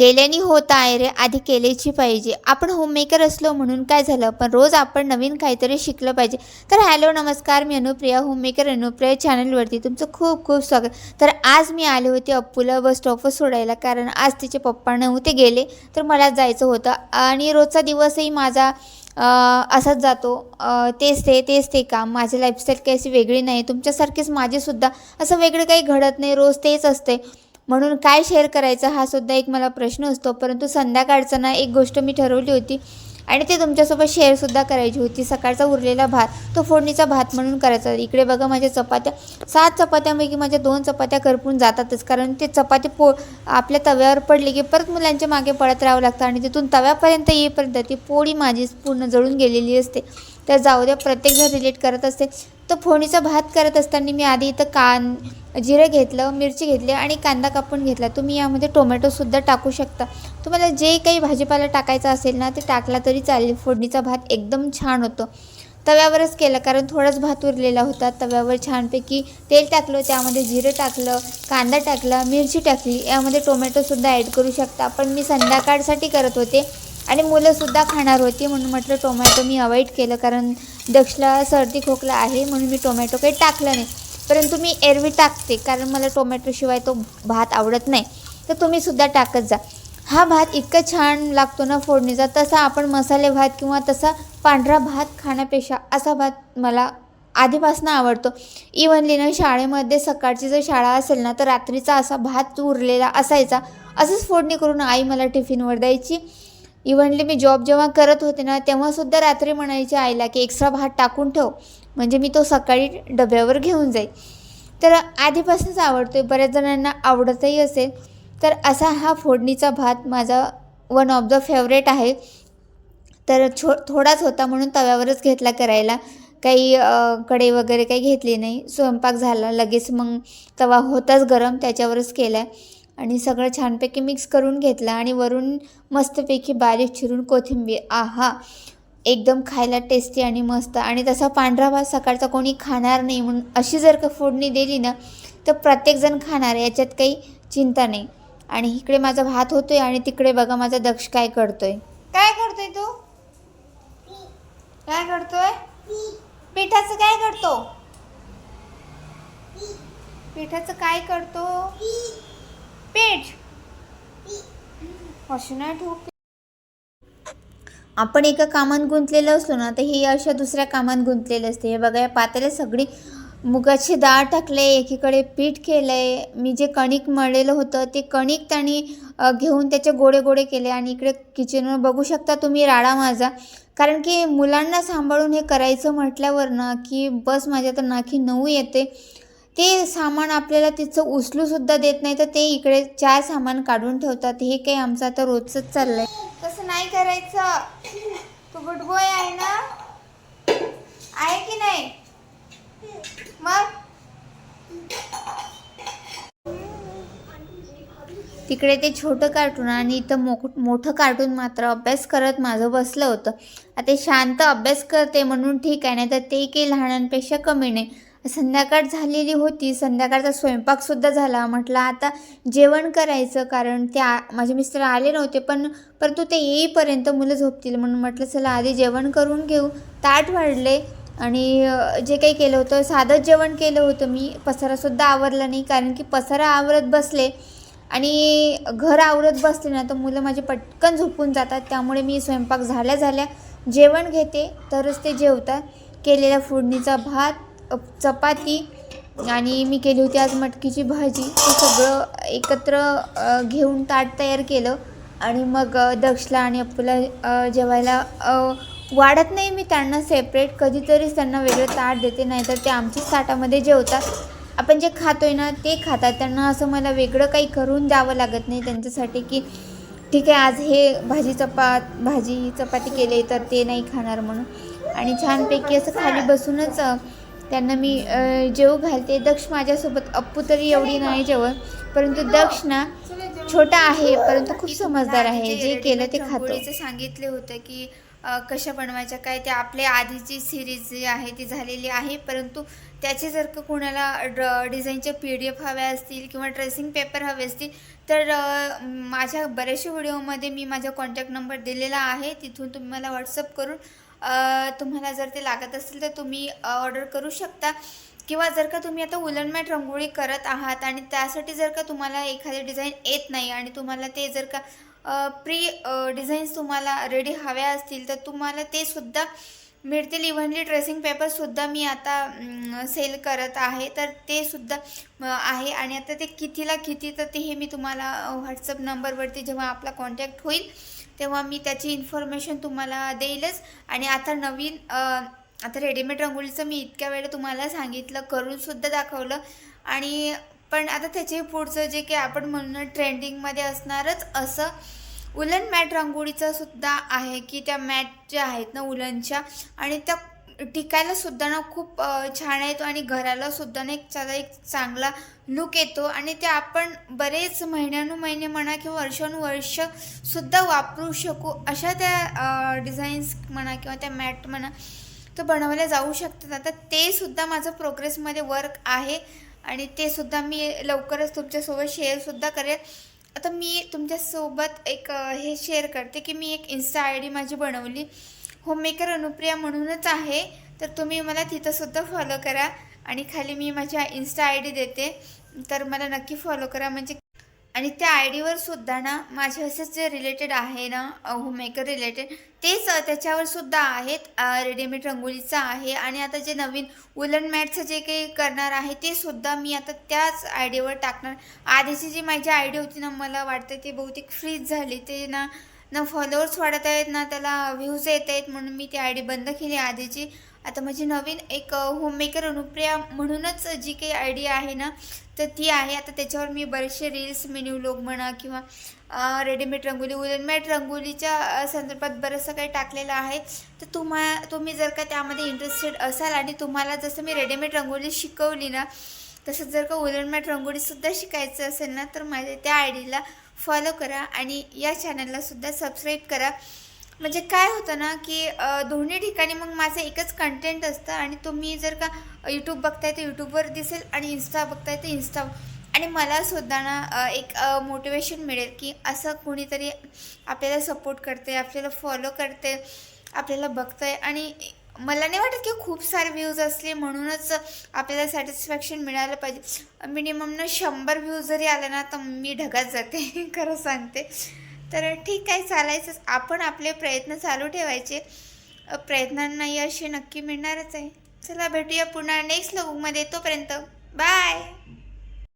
केल्याने होत आहे रे, आधी केलेची पाहिजे. आपण होममेकर असलो म्हणून काय झालं, पण रोज आपण नवीन काहीतरी शिकलं पाहिजे. तर हॅलो नमस्कार, मी अनुप्रिया, होममेकर अनुप्रिया चॅनलवरती तुमचं खूप खूप स्वागत. तर आज मी आले होते अप्पूला बस स्टॉपवर सोडायला, कारण आज तिचे पप्पा नव्हते गेले, तर मला जायचं होतं. आणि रोजचा दिवसही माझा असाच जातो. तेच ते काम. माझी लाईफस्टाईल काही अशी वेगळी नाही, तुमच्यासारखीच माझीसुद्धा असं वेगळं काही घडत नाही, रोज तेच असते. म्हणून काय शेअर करायचं हा सुद्धा एक मला प्रश्न असतो. परंतु संध्याकाळचं ना एक गोष्ट मी ठरवली होती आणि ते तुमच्यासोबत शेअरसुद्धा करायची होती. सकाळचा उरलेला भात, तो फोडणीचा भात म्हणून करायचा. इकडे बघा माझ्या चपात्या, 7 चपात्यांपैकी माझ्या 2 चपात्या करपून जातातच, कारण ते चपाती आपल्या तव्यावर पडली की परत मुलांच्या मागे पळत राहावं लागतं आणि तिथून तव्यापर्यंत येईपर्यंत ती पोळी माझी पूर्ण जळून गेलेली असते. तर जाऊ द्या, प्रत्येकजण रिलेट करत असते. तर फोडणीचा भात करत असताना मी आधी इथं जिरं घेतलं, मिरची घेतली आणि कांदा कापून घेतला. तुम्ही यामध्ये टोमॅटोसुद्धा टाकू शकता. तुम्हाला जे काही भाजीपाला टाकायचा असेल ना ते टाकला तरी चालेल. फोडणीचा भात एकदम छान होतो. तव्यावरच केलं, कारण थोडाच भात उरलेला होता. तव्यावर छानपैकी तेल टाकलं, त्यामध्ये जिरं टाकलं, कांदा टाकला, मिरची टाकली. यामध्ये टोमॅटोसुद्धा ॲड करू शकता. पण मी संध्याकाळसाठी करत होते आणि मुलंसुद्धा खाणार होती, म्हणून म्हटलं टोमॅटो मी अवॉइड केलं, कारण दक्षला सर्दी खोकला आहे म्हणून मी टोमॅटो काही टाकलं नाही. परंतु मी एरवी टाकते, कारण मला टोमॅटोशिवाय तो भात आवडत नाही. तर तुम्हीसुद्धा टाकत जा. हा भात इतका छान लागतो ना फोडणीचा. तसा आपण मसाले भात किंवा तसा पांढरा भात खाण्यापेक्षा असा भात मला आधीपासून आवडतो. इव्हनली ना शाळेमध्ये सकाळची जर शाळा असेल ना तर रात्रीचा असा भात उरलेला असायचा, असंच फोडणी करून आई मला टिफिनवर द्यायची. इव्हनली मी जॉब जेव्हा करत होते ना तेव्हासुद्धा रात्री म्हणायची आईला की एक्स्ट्रा भात टाकून ठेव, म्हणजे मी तो सकाळी डब्यावर घेऊन जाईल. तर आधीपासूनच आवडतो आहे, बऱ्याच जणांना आवडतही असेल. तर असा हा फोडणीचा भात माझा वन ऑफ द फेवरेट आहे. तर थोडाच होता म्हणून तव्यावरच घेतला करायला. काही कढई वगैरे काही घेतली नाही. स्वयंपाक झाला लगेच, मग तवा होताच गरम, त्याच्यावरच केला आहे आणि सगळं छानपैकी मिक्स करून घेतलं आणि वरून मस्तपैकी बारीक चिरून कोथिंबीर. आहा, एकदम खायला टेस्टी आणि मस्त. आणि तसा पांढरा भात सकाळचा कोणी खाणार नाही, म्हणून अशी जर का फोडणी दिली ना तर प्रत्येकजण खाणार आहे, याच्यात काही चिंता नाही. आणि इकडे माझा भात होतोय आणि तिकडे बघा माझा दक्ष काय करतोय. काय करतोय तू? काय करतोय? पिठाचं काय करतो? पिठाचं काय करतो? पीठ नाही ठोक. आपण एका कामात गुंतलेलं असलो ना तर ही अशा दुसऱ्या कामात गुंतलेलं असते. हे बघा, या पातेल्यात सगळी मुगाची डाळ टाकले, एकीकडे पीठ केलं आहे. मी जे कणिक मळलेलं होतं ते कणिक त्यांनी घेऊन त्याचे गोळे गोळे केले. आणि इकडे किचनवर बघू शकता तुम्ही राडा माझा, कारण की मुलांना सांभाळून हे करायचं म्हटल्यावर ना की बस माझ्या तर नाकी नऊ येते. ते सामान आपल्याला तिचं उचलूसुद्धा देत नाही, तर ते इकडे 4 सामान काढून ठेवतात. हे काही आमचं आता रोजचंच चाललं आहे. तसं नाही करायचं. तू गुड बॉय आहे ना, आहे की नाही? मग तिकडे ते छोटं कार्टून आणि इथं मोठं कार्टून मात्र अभ्यास करत माझं बसलं होतं. आता शांत अभ्यास करते म्हणून ठीक आहे, नाही तर ते काही लहानांपेक्षा कमी नाही. संध्याकाळ झालेली होती, संध्याकाळचा स्वयंपाकसुद्धा झाला. म्हटलं आता जेवण करायचं, कारण माझे मिस्टर आले नव्हते, परंतु ते येईपर्यंत मुलं झोपतील म्हणून म्हटलं चला आधी जेवण करून घेऊ. ताट वाढले आणि जे काही केलं होतं साधंच जेवण केलं होतं मी. पसारासुद्धा आवरला नाही, कारण की पसारा आवरत बसले आणि घर आवरत बसले ना तर मुलं माझे पटकन झोपून जातात. त्यामुळे मी स्वयंपाक झाल्या जेवण घेते तरच ते जेवतात. केलेला फोडणीचा भात, चपाती आणि मी केली होती आज मटकीची भाजी. ते सगळं एकत्र घेऊन ताट तयार केलं आणि मग दक्षला आणि अप्पूला जेवायला वाढत नाही मी त्यांना सेपरेट, कधीतरीच त्यांना वेगळं ताट देते, नाहीतर ते आमच्याच ताटामध्ये जेवतात. आपण जे खातोय ना ते खातात. त्यांना असं मला वेगळं काही करून द्यावं लागत नाही त्यांच्यासाठी की ठीक आहे आज हे भाजी चपाती केले तर ते नाही खाणार म्हणून. आणि छानपैकी असं खाली बसूनच त्यांना मी जेवू घालते. दक्ष माझ्यासोबत, अप्पू तरी एवढी नाही जेवत, परंतु दक्ष ना छोटा आहे परंतु खूप समजदार आहे. जे केलं ते खातो. सांगितले होतं की कशा बनवायच्या काय, ते आपल्या आधीची सीरीज जी आहे ती झालेली आहे. परंतु त्याचे जर का कोणाला डिझाईनचे PDF हव्या असतील किंवा ट्रेसिंग पेपर हवे असतील तर माझ्या बऱ्याचशा व्हिडिओमध्ये मी माझा कॉन्टॅक्ट नंबर दिलेला आहे. तिथून तुम्ही मला व्हॉट्सअप करून तुम्हाला जर ते लागत असेल तर तुम्ही ऑर्डर करू शकता. किंवा जर का तुम्ही आता वुलन मॅट रांगोळी करत आहात आणि त्यासाठी जर का तुम्हाला एखादी डिझाईन येत नाही आणि तुम्हाला ते जर का डिझाईन्स तुम्हाला रेडी हव्या असतील तर तुम्हाला ते सुद्धा मिळतील. इव्हनली ट्रेसिंग पेपरसुद्धा मी आता सेल करत आहे, तर ते सुद्धा आहे. आणि आता ते कितीला किती तर ते हे मी तुम्हाला व्हॉट्सअप नंबरवरती जेव्हा आपला कॉन्टॅक्ट होईल तेव्हा मी त्याची इन्फॉर्मेशन तुम्हाला देईलच. आणि आता नवीन आता रेडीमेड रांगोळीचं मी इतक्या वेळा तुम्हाला सांगितलं, करूनसुद्धा दाखवलं. आणि पण आता त्याचे पुढचं जे काही आपण म्हणून ट्रेंडिंगमध्ये असणारच असं वुलन मॅट रांगोळीचं सुद्धा आहे, की त्या मॅट ज्या आहेत ना वुलनच्या आणि त्या टिकायला सुद्धा ना खूप छान आहेत आणि घराला सुद्धा ना एक चांगला लुक येतो. आणि ते आपण बरेच महिन्यानुमहिने म्हणा किंवा वर्षानुवर्ष सुद्धा वापरू शकू अशा त्या डिझाईन्स म्हणा किंवा त्या मॅट म्हणा तर बनवल्या जाऊ शकतात. आता ते सुद्धा माझं प्रोग्रेसमध्ये वर्क आहे आणि ते सुद्धा मी लवकरच तुमच्यासोबत शेअरसुद्धा करेन. आता मी तुमच्यासोबत एक हे शेअर करते की मी एक इन्स्टा ID माझी बनवली, होममेकर अनुप्रिया म्हणूनच आहे. तर तुम्ही मला तिथंसुद्धा फॉलो करा आणि खाली मी माझ्या इन्स्टा ID देते, तर मला नक्की फॉलो करा. म्हणजे आणि त्या ID वर सुद्धा ना माझे असेच जे रिलेटेड आहे ना होममेकर रिलेटेड तेच त्याच्यावर सुद्धा आहेत. रेडीमेड रांगोळीचं आहे आणि आता जे नवीन वुलन मॅटचं जे काही करणार आहे ते सुद्धा मी आता त्याच ID वर टाकणार. आधीची जी माझी ID होती ना मला वाटतं ती बहुतेक फ्रीज झाली, ते ना फॉलोअर्स वाढत आहेत ना त्याला व्ह्यूज येत आहेत, म्हणून मी ती ID बंद केली आधीची. आता माझी नवीन एक होममेकर अनुप्रिया म्हणूनच जी काही ID आहे ना तर ती आहे. आता त्याच्यावर मी बरेचसे रील्स, मिनी व्लॉग म्हणा किंवा रेडीमेड रांगोळी, वुलन मॅट रांगोळीच्या संदर्भात बरंचसं काही टाकलेलं आहे. तर तुम्ही जर का त्यामध्ये इंटरेस्टेड असाल आणि तुम्हाला जसं मी रेडीमेड रांगोळी शिकवली ना तसंच जर का वुलन मॅट रांगोळीसुद्धा शिकायचं असेल ना तर माझ्या त्या ID ला फॉलो करा आणि या चॅनललासुद्धा सबस्क्राईब करा. म्हणजे काय होतं ना की दोन्ही ठिकाणी मग माझं एकच कंटेंट असतं आणि तुम्ही जर का यूट्यूब बघताय तर यूट्यूबवर दिसेल आणि इन्स्टा बघताय तर इन्स्टा. आणि मलासुद्धा ना एक मोटिवेशन मिळेल की असं कोणीतरी आपल्याला सपोर्ट करते, आपल्याला फॉलो करते, आपल्याला बघतंय. आणि मला नाही वाटत की खूप सारे व्ह्यूज असले म्हणूनच आपल्याला सॅटिस्फॅक्शन मिळालं पाहिजे. मिनिमम ना 100 व्ह्यूज जरी आले ना तर मी ढगात जाते खरं सांगते. तर ठीक आहे, चालायचंच. आपण आपले प्रयत्न चालू ठेवायचे, प्रयत्नांना यश हे नक्की मिळणारच आहे. चला भेटूया पुन्हा नेक्स्ट व्लॉगमध्ये. तोपर्यंत बाय.